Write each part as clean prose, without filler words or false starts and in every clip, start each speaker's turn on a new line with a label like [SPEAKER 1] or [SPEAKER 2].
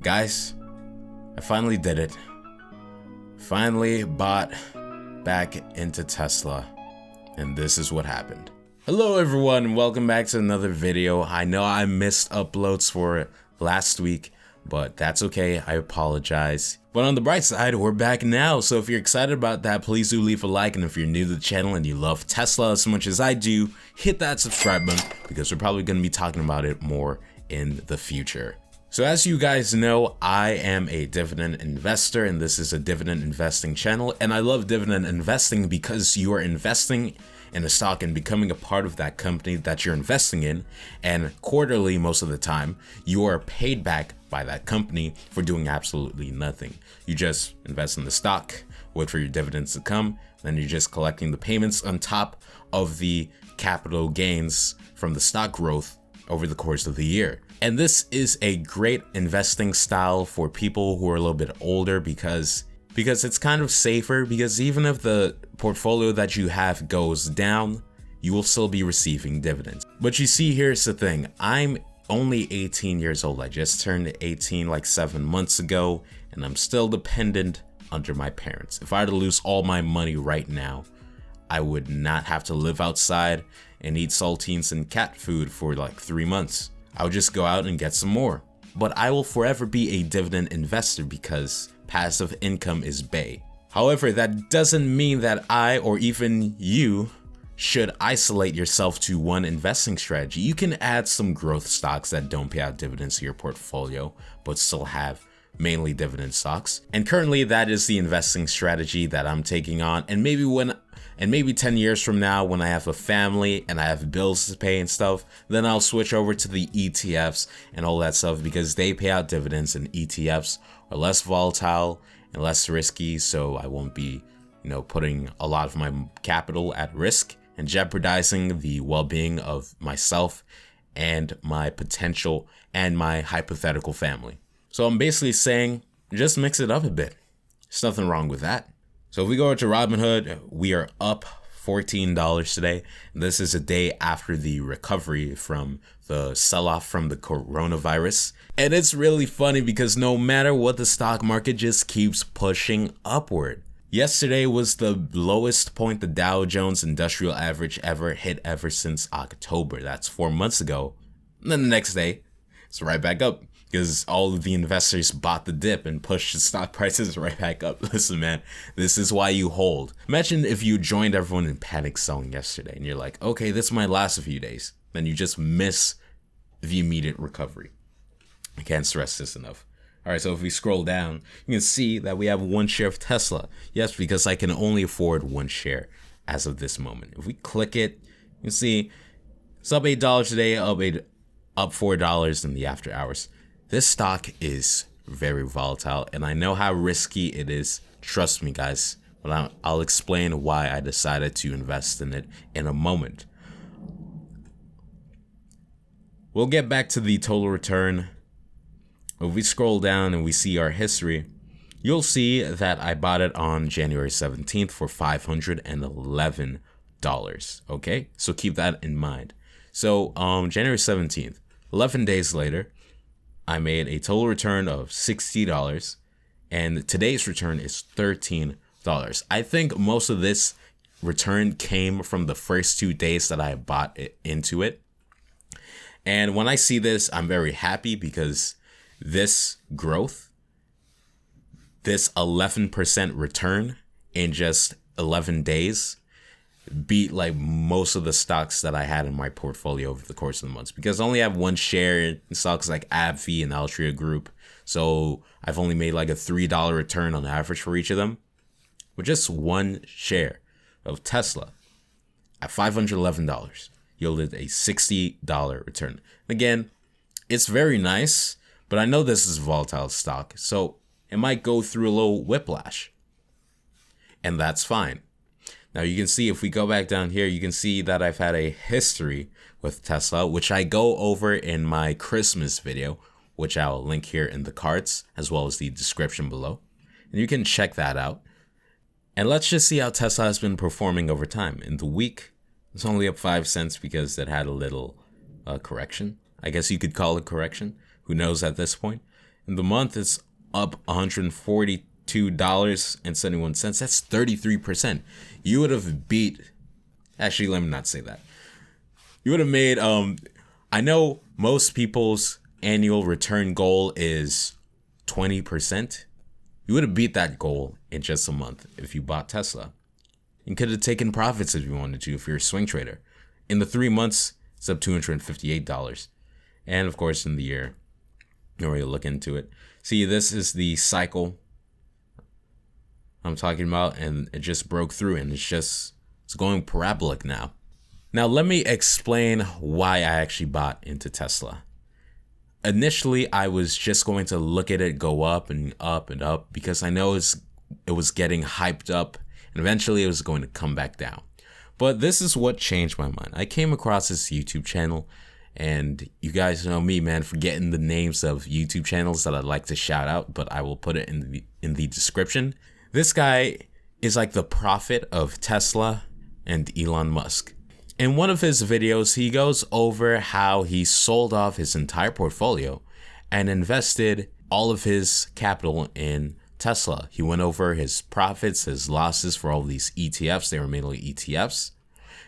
[SPEAKER 1] Guys, I finally did it. Finally bought back into Tesla, and this is what happened. Hello everyone, and welcome back to another video. I know I missed uploads for last week, but that's okay, I apologize. But on the bright side, we're back now, so if you're excited about that, please do leave a like, and if you're new to the channel and you love Tesla as much as I do, hit that subscribe button, because we're probably going to be talking about it more in the future. So as you guys know, I am a dividend investor, and this is a dividend investing channel, and I love dividend investing because you are investing in a stock and becoming a part of that company that you're investing in, and quarterly most of the time you are paid back by that company for doing absolutely nothing. You just invest in the stock, wait for your dividends to come, then you're just collecting the payments on top of the capital gains from the stock growth over the course of the year. And this is a great investing style for people who are a little bit older because it's kind of safer, because even if the portfolio that you have goes down, you will still be receiving dividends. But you see, here's the thing. I'm only 18 years old. I just turned 18 like 7 months ago, and I'm still dependent under my parents. If I were to lose all my money right now, I would not have to live outside and eat saltines and cat food for like 3 months. I would just go out and get some more. But I will forever be a dividend investor because passive income is bae. However, that doesn't mean that I or even you should isolate yourself to one investing strategy. You can add some growth stocks that don't pay out dividends to your portfolio, but still have mainly dividend stocks. And currently that is the investing strategy that I'm taking on. And maybe 10 years from now, when I have a family and I have bills to pay and stuff, then I'll switch over to the ETFs and all that stuff, because they pay out dividends, and ETFs are less volatile and less risky. So I won't be, putting a lot of my capital at risk and jeopardizing the well-being of myself and my potential and my hypothetical family. So I'm basically saying, just mix it up a bit. There's nothing wrong with that. So if we go to Robinhood, we are up $14 today. This is a day after the recovery from the sell-off from the coronavirus. And it's really funny because no matter what, the stock market just keeps pushing upward. Yesterday was the lowest point the Dow Jones Industrial Average ever hit ever since October. That's 4 months ago. And then the next day, it's right back up, because all of the investors bought the dip and pushed the stock prices right back up. Listen, man, this is why you hold. Imagine if you joined everyone in panic selling yesterday and you're like, okay, this might last a few days. Then you just miss the immediate recovery. I can't stress this enough. All right, so if we scroll down, you can see that we have one share of Tesla. Yes, because I can only afford one share as of this moment. If we click it, you can see it's up $8 today, up $4 in the after hours. This stock is very volatile, and I know how risky it is. Trust me, guys, but I'll explain why I decided to invest in it in a moment. We'll get back to the total return. If we scroll down and we see our history, you'll see that I bought it on January 17th for $511. Okay, so keep that in mind. So January 17th, 11 days later, I made a total return of $60, and today's return is $13. I think most of this return came from the first 2 days that I bought into it. And when I see this, I'm very happy, because this growth, this 11% return in just 11 days beat like most of the stocks that I had in my portfolio over the course of the months, because I only have one share in stocks like AbbVie and Altria Group. So I've only made like a $3 return on average for each of them. With just one share of Tesla at $511 yielded a $60 return. Again, it's very nice, but I know this is a volatile stock, so it might go through a little whiplash, and that's fine. Now you can see, if we go back down here, you can see that I've had a history with Tesla, which I go over in my Christmas video, which I'll link here in the cards as well as the description below. And you can check that out. And let's just see how Tesla has been performing over time. In the week, it's only up 5 cents because it had a little correction. I guess you could call it correction. Who knows at this point? In the month, it's up $142.71. That's 33%. You would have beat. Actually, let me not say that. You would have made. I know most people's annual return goal is 20%. You would have beat that goal in just a month if you bought Tesla. You could have taken profits if you wanted to, if you're a swing trader. In the 3 months, it's up $258. And of course, in the year, you already look into it. See, this is the cycle I'm talking about, and it just broke through, and it's going parabolic now. Now, let me explain why I actually bought into Tesla. Initially, I was just going to look at it go up and up and up because I know it was getting hyped up, and eventually it was going to come back down. But this is what changed my mind. I came across this YouTube channel, and you guys know me, man, forgetting the names of YouTube channels that I'd like to shout out, but I will put it in the description. This guy is like the prophet of Tesla and Elon Musk. In one of his videos, he goes over how he sold off his entire portfolio and invested all of his capital in Tesla. He went over his profits, his losses for all these ETFs. They were mainly ETFs.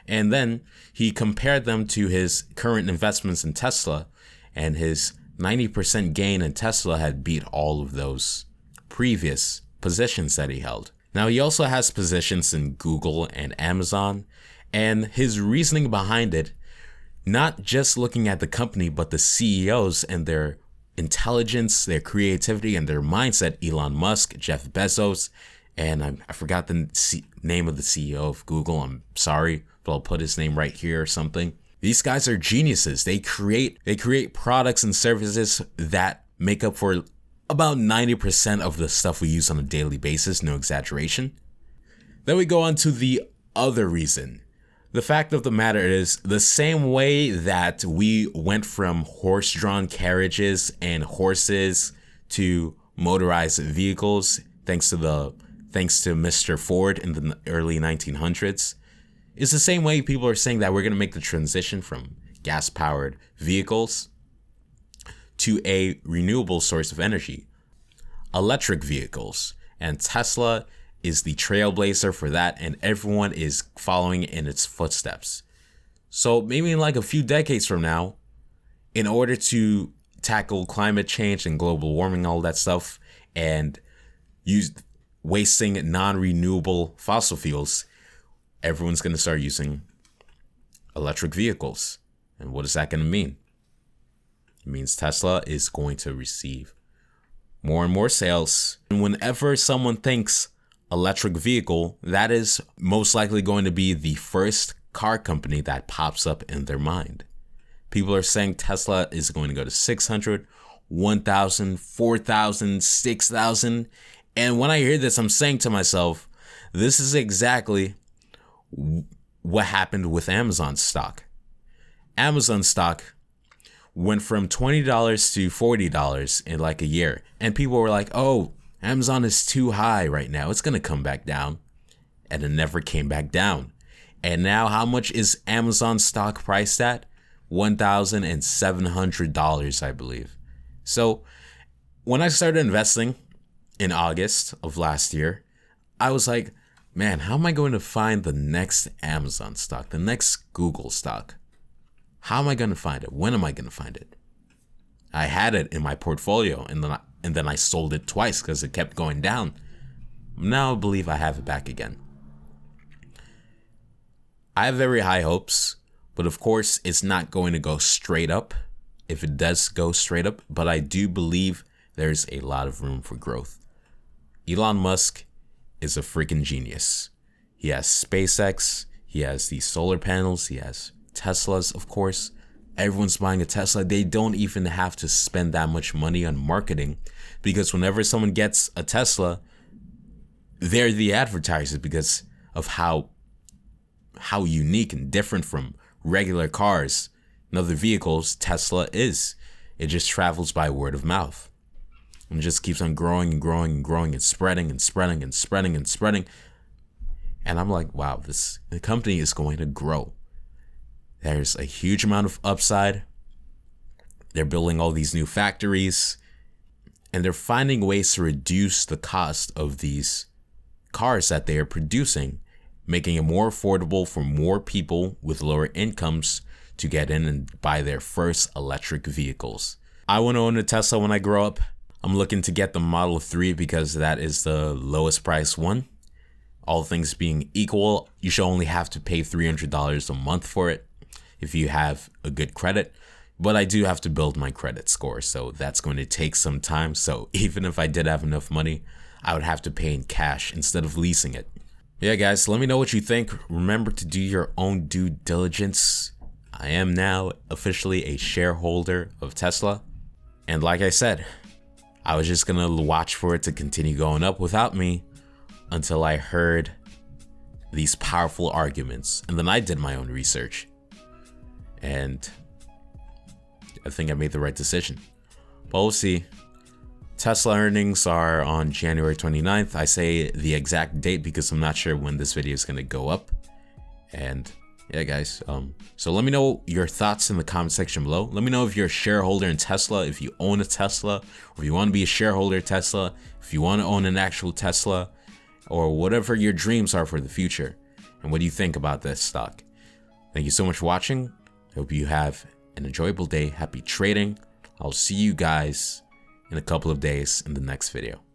[SPEAKER 1] And then he compared them to his current investments in Tesla, and his 90% gain in Tesla had beat all of those previous positions that he held. Now, he also has positions in Google and Amazon, and his reasoning behind it, not just looking at the company, but the CEOs and their intelligence, their creativity, and their mindset. Elon Musk, Jeff Bezos, and I forgot the name of the CEO of Google. I'm sorry, but I'll put his name right here or something. These guys are geniuses. They create products and services that make up for about 90% of the stuff we use on a daily basis, no exaggeration. Then we go on to the other reason. The fact of the matter is, the same way that we went from horse-drawn carriages and horses to motorized vehicles, thanks to Mr. Ford in the early 1900s, is the same way people are saying that we're going to make the transition from gas-powered vehicles to a renewable source of energy, electric vehicles. And Tesla is the trailblazer for that, and everyone is following in its footsteps. So maybe in like a few decades from now, in order to tackle climate change and global warming, all that stuff, and use wasting non-renewable fossil fuels, everyone's going to start using electric vehicles. And what is that going to mean? It means Tesla is going to receive more and more sales. And whenever someone thinks electric vehicle, that is most likely going to be the first car company that pops up in their mind. People are saying Tesla is going to go to 600, 1,000, 4,000, 6,000. And when I hear this, I'm saying to myself, this is exactly what happened with Amazon stock. Amazon stock went from $20 to $40 in like a year. And people were like, oh, Amazon is too high right now. It's going to come back down. And it never came back down. And now how much is Amazon stock priced at? $1,700, I believe. So when I started investing in August of last year, I was like, man, how am I going to find the next Amazon stock, the next Google stock? How am I going to find it? When am I going to find it? I had it in my portfolio, and then I sold it twice because it kept going down. Now I believe I have it back again. I have very high hopes, but of course it's not going to go straight up if it does go straight up, but I do believe there's a lot of room for growth. Elon Musk is a freaking genius. He has SpaceX, he has these solar panels, he has Teslas, of course. Everyone's buying a Tesla. They don't even have to spend that much money on marketing, because whenever someone gets a Tesla, they're the advertiser because of how unique and different from regular cars and other vehicles Tesla is. It just travels by word of mouth and just keeps on growing and growing and growing and spreading and spreading and spreading and spreading. And I'm like, wow, the company is going to grow. There's a huge amount of upside. They're building all these new factories. And they're finding ways to reduce the cost of these cars that they are producing, making it more affordable for more people with lower incomes to get in and buy their first electric vehicles. I want to own a Tesla when I grow up. I'm looking to get the Model 3 because that is the lowest price one. All things being equal, you should only have to pay $300 a month for it if you have a good credit. But I do have to build my credit score, so that's going to take some time. So even if I did have enough money, I would have to pay in cash instead of leasing it. Yeah, guys, let me know what you think. Remember to do your own due diligence. I am now officially a shareholder of Tesla. And like I said, I was just gonna watch for it to continue going up without me until I heard these powerful arguments. And then I did my own research. And I think I made the right decision. But we'll see. Tesla earnings are on January 29th. I say the exact date because I'm not sure when this video is going to go up. And yeah, guys. So let me know your thoughts in the comment section below. Let me know if you're a shareholder in Tesla, if you own a Tesla, or if you want to be a shareholder of Tesla, if you want to own an actual Tesla, or whatever your dreams are for the future. And what do you think about this stock? Thank you so much for watching. I hope you have an enjoyable day. Happy trading. I'll see you guys in a couple of days in the next video.